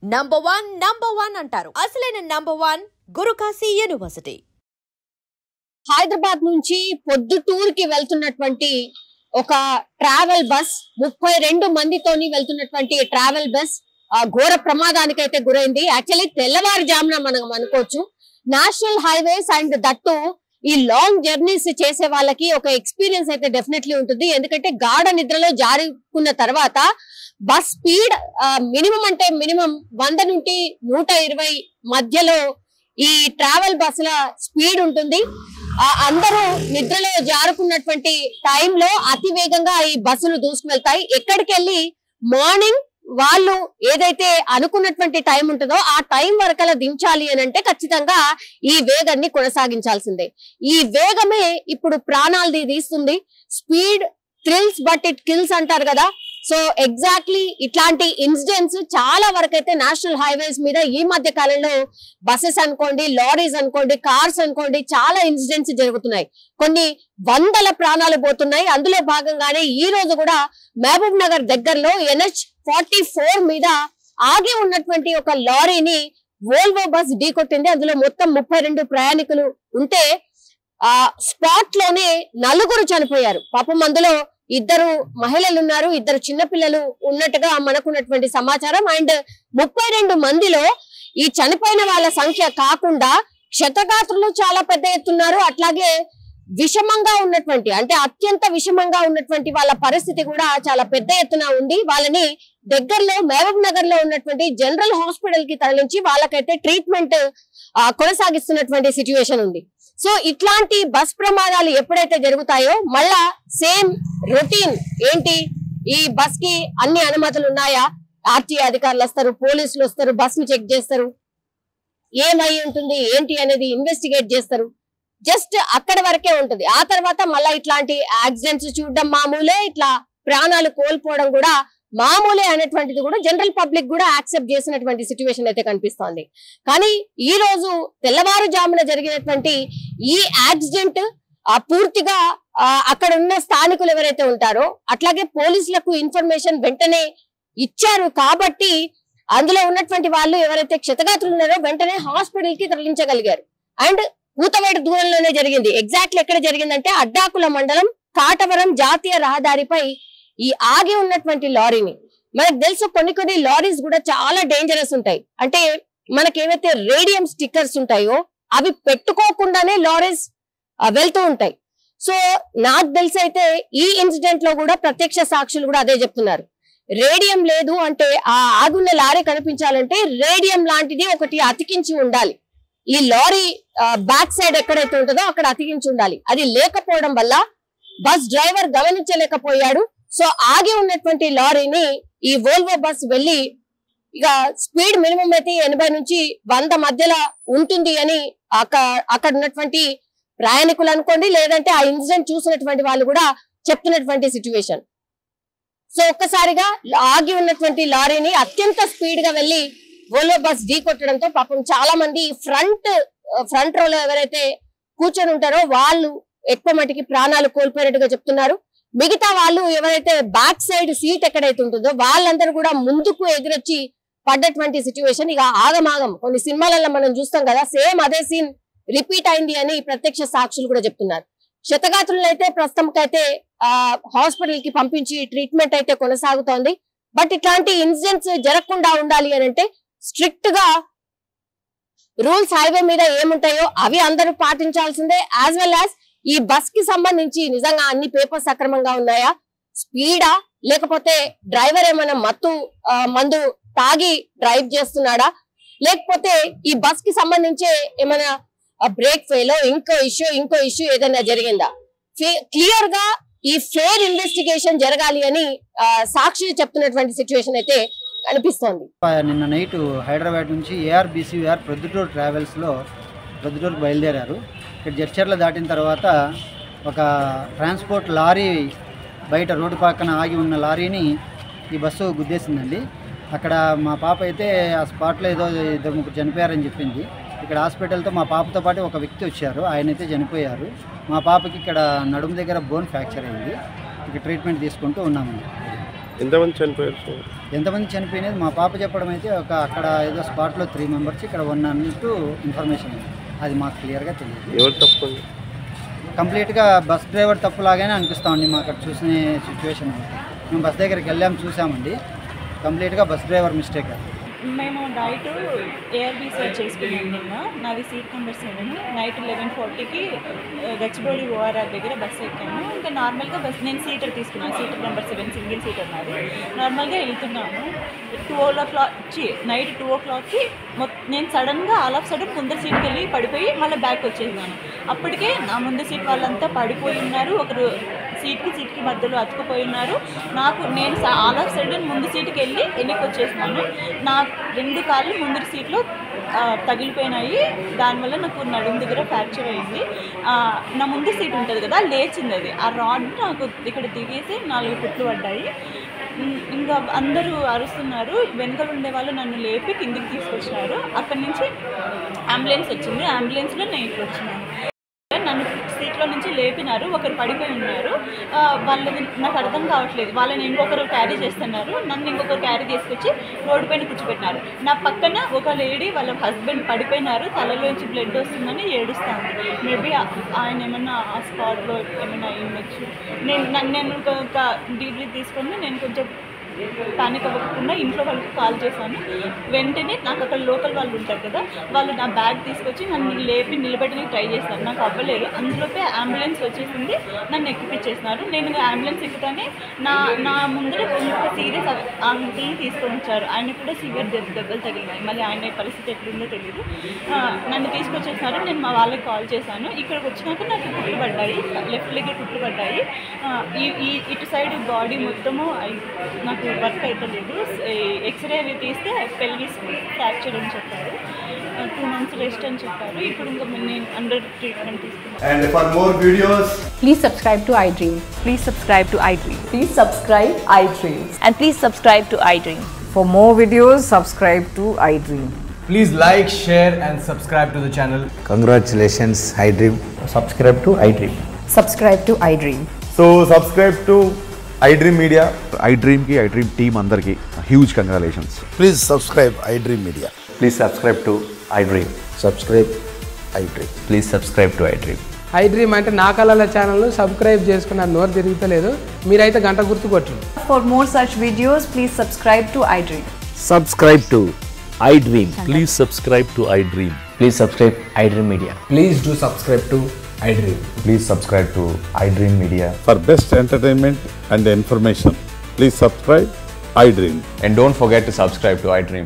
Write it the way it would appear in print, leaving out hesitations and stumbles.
Number one అంటారు. అసలైన number 1 Guru Kashi university. Hyderabad నుంచి పొద్దుటూరుకి వెళ్తున్నటువంటి ఒక ట్రావెల్ బస్ 32 మందితోని వెళ్తున్నటువంటి ట్రావెల్ బస్ ఘోర ప్రమాదానికి అయితే గురైంది. యాక్చువల్లీ తెల్లవారుజామున మనం అనుకోవచ్చు. నేషనల్ హైవేస్ అండ్ దట్టు ఈ లాంగ్ జర్నీస్ చేసే వాళ్ళకి ఒక ఎక్స్పీరియన్స్ అయితే డెఫినెట్లీ ఉంటుంది. ఎందుకంటే గాఢ నిద్రలో జారుకున్న తర్వాత బస్ స్పీడ్ మినిమం అంటే మినిమం 100 నుండి 120 మధ్యలో ఈ ట్రావెల్ బస్సుల స్పీడ్ ఉంటుంది. అందరూ నిద్రలో జారుకున్నటువంటి టైంలో అతి వేగంగా ఈ బస్సులు దూసుకువెళ్తాయి. ఎక్కడికి వెళ్ళి మార్నింగ్ వాళ్ళు ఏదైతే అనుకున్నటువంటి టైం ఉంటుందో ఆ టైం వరకలా దించాలి అని అంటే ఖచ్చితంగా ఈ వేగాన్ని కొనసాగించాల్సిందే. ఈ వేగమే ఇప్పుడు ప్రాణాలు తీస్తుంది. Speed thrills but it kills అంటారు కదా. సో ఎగ్జాక్ట్లీ ఇట్లాంటి ఇన్సిడెంట్స్ చాలా వరకు అయితే నేషనల్ హైవేస్ మీద ఈ మధ్య కాలంలో బస్సెస్ అనుకోండి, లారీస్ అనుకోండి, కార్స్ అనుకోండి, చాలా ఇన్సిడెంట్స్ జరుగుతున్నాయి. కొన్ని వందల ప్రాణాలు పోతున్నాయి. అందులో భాగంగానే ఈ రోజు కూడా మహబూబ్ నగర్ దగ్గరలో NH44 మీద ఆగి ఉన్నటువంటి ఒక లారీని వోల్వో బస్ ఢీకొట్టింది. అందులో మొత్తం 32 ప్రయాణికులు ఉంటే స్పాట్ లోనే 4 చనిపోయారు. పాపం అందులో 2 మహిళలు ఉన్నారు, 2 చిన్నపిల్లలు ఉన్నట్టుగా మనకున్నటువంటి సమాచారం. అండ్ 32 మందిలో ఈ చనిపోయిన వాళ్ళ సంఖ్య కాకుండా క్షతగాత్రులు చాలా పెద్ద ఎత్తున్నారు. అట్లాగే విషమంగా ఉన్నటువంటి అంటే అత్యంత విషమంగా ఉన్నటువంటి వాళ్ళ పరిస్థితి కూడా చాలా పెద్ద ఎత్తున ఉంది. వాళ్ళని దగ్గరలో మహబూబ్ నగర్ లో ఉన్నటువంటి జనరల్ హాస్పిటల్ కి తరలించి వాళ్ళకైతే ట్రీట్మెంట్ కొనసాగిస్తున్నటువంటి సిచ్యువేషన్ ఉంది. సో ఇట్లాంటి బస్ ప్రమాదాలు ఎప్పుడైతే జరుగుతాయో మళ్ళా సేమ్ రొటీన్ ఏంటి, ఈ బస్ కి అన్ని అనుమతులు ఉన్నాయా, ఆర్టీఏ అధికారులు వస్తారు, పోలీసులు వస్తారు, బస్ ని చెక్ చేస్తారు, ఏమై ఉంటుంది ఏంటి అనేది ఇన్వెస్టిగేట్ చేస్తారు. జస్ట్ అక్కడి వరకే ఉంటుంది. ఆ తర్వాత మళ్ళా ఇట్లాంటి యాక్సిడెంట్స్ చూడడం మామూలే, ఇట్లా ప్రాణాలు కోల్పోవడం కూడా మామూలే అనేటువంటిది కూడా జనరల్ పబ్లిక్ కూడా యాక్సెప్ట్ చేసినటువంటి సిచ్యువేషన్ అయితే కనిపిస్తోంది. కానీ ఈ రోజు తెల్లవారుజామున జరిగినటువంటి ఈ యాక్సిడెంట్ పూర్తిగా అక్కడ ఉన్న స్థానికులు ఎవరైతే ఉంటారో అట్లాగే పోలీసులకు ఇన్ఫర్మేషన్ వెంటనే ఇచ్చారు కాబట్టి అందులో ఉన్నటువంటి వాళ్ళు ఎవరైతే క్షతగాత్రులు ఉన్నారో వెంటనే హాస్పిటల్ కి తరలించగలిగారు. అండ్ కూతవేటు దూరంలోనే జరిగింది. ఎగ్జాక్ట్లీ ఎక్కడ జరిగిందంటే అడ్డాకుల మండలం కాటవరం జాతీయ రహదారిపై ఈ ఆగి ఉన్నటువంటి లారీని, మనకు తెలుసు కొన్ని లారీస్ కూడా చాలా డేంజరస్ ఉంటాయి. అంటే మనకేవైతే రేడియం స్టిక్కర్స్ ఉంటాయో అవి పెట్టుకోకుండానే లారీస్ వెళ్తూ ఉంటాయి. సో నాకు తెలిసి అయితే ఈ ఇన్సిడెంట్ లో కూడా ప్రత్యక్ష సాక్షులు కూడా అదే చెప్తున్నారు. రేడియం లేదు అంటే ఆ ఆగున్న లారీ కనిపించాలంటే రేడియం లాంటిది ఒకటి అతికించి ఉండాలి. ఈ లారీ బ్యాక్ సైడ్ ఎక్కడైతే ఉంటుందో అక్కడ అతికించి ఉండాలి. అది లేకపోవడం వల్ల బస్ డ్రైవర్ గమనించలేకపోయాడు. సో ఆగి ఉన్నటువంటి లారీని ఈ వోల్వో బస్ వెళ్లి ఇక స్పీడ్ మినిమం అయితే 80 నుంచి 100 మధ్యలో ఉంటుంది అని అక్కడ ఉన్నటువంటి ప్రయాణికులు అనుకోండి, లేదంటే ఆ ఇన్సిడెంట్ చూసినటువంటి వాళ్ళు కూడా చెప్తున్నటువంటి సిచ్యువేషన్. సో ఒక్కసారిగా ఆగి ఉన్నటువంటి లారీని అత్యంత స్పీడ్ గా వెళ్లి వోల్వో బస్ ఢీ కొట్టడంతో పాపం చాలా మంది ఫ్రంట్ రోలో ఎవరైతే కూర్చొని ఉంటారో వాళ్ళు ఎక్కువ మటుకి ప్రాణాలు కోల్పోయినట్టుగా చెప్తున్నారు. మిగతా వాళ్ళు ఎవరైతే బ్యాక్ సైడ్ సీట్ ఎక్కడైతే ఉంటుందో వాళ్ళందరూ కూడా ముందుకు ఎదురొచ్చి పడ్డటువంటి సిచ్యువేషన్. ఇక ఆగమాగం కొన్ని సినిమాలలో మనం చూస్తాం కదా, సేమ్ అదే సీన్ రిపీట్ అయింది అని ప్రత్యక్ష సాక్షులు కూడా చెప్తున్నారు. క్షతగాత్రులను అయితే ప్రస్తుతానికైతే హాస్పిటల్ కి పంపించి ట్రీట్మెంట్ అయితే కొనసాగుతోంది. బట్ ఇట్లాంటి ఇన్సిడెంట్స్ జరగకుండా ఉండాలి అని అంటే స్ట్రిక్ట్ గా రూల్స్ హైవే మీద ఏముంటాయో అవి అందరూ పాటించాల్సిందే. యాజ్ వెల్ యాజ్ ఈ బస్ కి సంబంధించి నిజంగా అన్ని పేపర్స్ సక్రమంగా ఉన్నాయా, స్పీడా, లేకపోతే డ్రైవర్ ఏమైనా మందు తాగి డ్రైవ్ చేస్తున్నాడా, లేకపోతే ఈ బస్ కి సంబంధించి ఏమైనా బ్రేక్ ఫెయిల్ ఇంకో ఇష్యూ ఏదైనా జరిగిందా, క్లియర్ గా ఈ ఫెయిర్ ఇన్వెస్టిగేషన్ జరగాలి అని సాక్షి చెప్తున్నటువంటి సిచ్యువేషన్ అయితే కనిపిస్తోంది. నిన్న నైట్ హైదరాబాద్ నుంచి ARBCVR ప్రొద్దుటూరు ట్రావెల్స్లో ప్రొద్దుటూరుకు బయలుదేరారు. ఇక్కడ జడ్చర్ల దాటిన తర్వాత ఒక ట్రాన్స్పోర్ట్ లారీ బయట రోడ్డు పక్కన ఆగి ఉన్న లారీని ఈ బస్సు గుద్దేసిందండి. అక్కడ మా పాప అయితే ఆ స్పాట్లో ఏదో 2-3 చనిపోయారని చెప్పింది. ఇక్కడ హాస్పిటల్తో మా పాపతో పాటు ఒక వ్యక్తి వచ్చారు, ఆయనైతే చనిపోయారు. మా పాపకి ఇక్కడ నడుము దగ్గర బోన్ ఫ్రాక్చర్ అయింది. ఇక ట్రీట్మెంట్ తీసుకుంటూ ఉన్నామండి. ఎంతమంది చనిపోయారు? ఎంతమంది చనిపోయినది మా పాప చెప్పడం అయితే అక్కడ ఏదో స్పాట్లో 3 మెంబర్స్, ఇక్కడ 1 అన్నట్టు ఇన్ఫర్మేషన్ ఉంది. అది మాకు క్లియర్గా తెలియదు. ఎవరు తప్పండి? కంప్లీట్గా బస్ డ్రైవర్ తప్పులాగానే అనిపిస్తామండి మాకు అక్కడ చూసిన సిచ్యువేషన్. మేము బస్ దగ్గరికి వెళ్ళాము, చూసామండి. కంప్లీట్గా బస్ డ్రైవర్ మిస్టేక్. మేము నైట్ ఏఆర్బీసీ చేసుకున్నాం. నిన్న నాది సీట్ నెంబర్ 7. నైట్ 11:40కి గచ్చిబౌలి ఓఆర్ఆర్ దగ్గర బస్సు ఎక్కాను. ఇంకా నార్మల్గా బస్ నేను సీటర్ తీసుకున్నాను, సీటర్ నెంబర్ 7 సింగిల్ సీటర్ నాది. నార్మల్గా వెళ్తున్నాను. 12 నైట్ 2 నేను సడన్గా ఆల్ ఆఫ్ సడన్ ముందర సీట్కి వెళ్ళి పడిపోయి మళ్ళీ బ్యాక్ వచ్చేసాను. అప్పటికే నా ముందు సీట్ వాళ్ళంతా పడిపోయి ఉన్నారు, ఒకరు సీట్కి మధ్యలో అతుకుపోయి ఉన్నారు. నేను ఆల్ ఆఫ్ సడన్ ముందు సీట్కి వెళ్ళి వెనక్కి వచ్చేసినాను. నా 2 కాళ్ళు ముందు సీట్లో తగిలిపోయినాయి. దానివల్ల నాకు నడుము దగ్గర ఫ్రాక్చర్ అయింది. నా ముందు సీట్ ఉంటుంది కదా, లేచింది అది. ఆ రాడ్ నాకు ఇక్కడ దిగేసి 4 కుట్లు పడ్డాయి. ఇంకా అందరూ అరుస్తున్నారు. వెనకలు ఉండే వాళ్ళు నన్ను లేపి కిందికి తీసుకొచ్చినారు. అక్కడి నుంచి అంబులెన్స్ వచ్చింది. అంబులెన్స్లో నేను ఇట్లా వచ్చినాను. నన్ను సీట్లో నుంచి లేపినారు. ఒకరు పడిపోయి ఉన్నారు. వాళ్ళని నాకు అర్థం కావట్లేదు. వాళ్ళని ఇంకొకరు క్యారీ చేస్తున్నారు. నన్ను ఇంకొకరు క్యారీ తీసుకొచ్చి రోడ్డు పైన కూర్చోబెట్టినారు. నా పక్కన ఒక లేడీ వాళ్ళ హస్బెండ్ పడిపోయినారు. తలలోంచి బ్లడ్ వస్తుందని ఏడుస్తాను. మేబీ ఆయన ఏమన్నా ఆ స్పాట్లో ఏమైనా ఉండొచ్చు. నేను ఒక డీప్ బ్రీత్ తీసుకొని నేను కొంచెం పానిక్ అవ్వకుండా ఇంట్లో వాళ్ళకి కాల్ చేశాను. వెంటనే నాకు అక్కడ లోకల్ వాళ్ళు ఉంటారు కదా, వాళ్ళు నా బ్యాగ్ తీసుకొచ్చి నన్ను లేపి నిలబెట్టడానికి ట్రై చేస్తారు. నాకు అవ్వలేదు. అందులోపే అంబులెన్స్ వచ్చేసింది. నన్ను ఎక్కిపించేసినారు. నేను అంబులెన్స్ ఎక్కుతానే నా ముందర కొంత సీరియస్ అంకుల్ని తీసుకొని వచ్చారు. ఆయన కూడా సివియర్ దెబ్బలు తగిలినాయి. మళ్ళీ ఆయన పరిస్థితి ఎట్లుందో తెలియదు. నన్ను తీసుకొచ్చేసినారు. నేను మా వాళ్ళకి కాల్ చేశాను. ఇక్కడికి వచ్చినాక నాకు కుట్లు పడ్డాయి, లెఫ్ట్ లెగ్ కుట్లు పడ్డాయి. ఇటు సైడ్ బాడీ మొత్తము నాకు వర్క్ అయితే లేదు. ఎక్స్రే అవి తీస్తే పెల్విస్ ఫ్రాక్చర్ అని చెప్పారు. 2 months రెస్ట్ అని చెప్పారు. ఇప్పుడు ఇంకా నేను అండర్ ట్రీట్మెంట్ తీసుకున్నాను. And for more videos, Please subscribe to iDream. Please subscribe to iDream. Please subscribe iDream. And please subscribe to iDream. For more videos, subscribe to iDream. please like, share and subscribe to the channel. Congratulations, iDream. Subscribe to iDream. Subscribe to iDream. So subscribe to iDream Media. iDream ki iDream team andarki huge congratulations. Please subscribe iDream Media. Please subscribe to iDream. Subscribe iDream. Please subscribe to iDream. iDream అంటే నా కళల ఛానల్ను subscribe చేసుకున్నారు. నోరు తిరుగుతలేదు. మీరైతే గంట గుర్తు కొట్టండి. For more such videos, please subscribe to iDream. Subscribe to iDream. Please subscribe to iDream. Please subscribe iDream Media. Please do subscribe to iDream. Please subscribe to iDream Media. For best entertainment and information, please subscribe iDream. And don't forget to subscribe to iDream.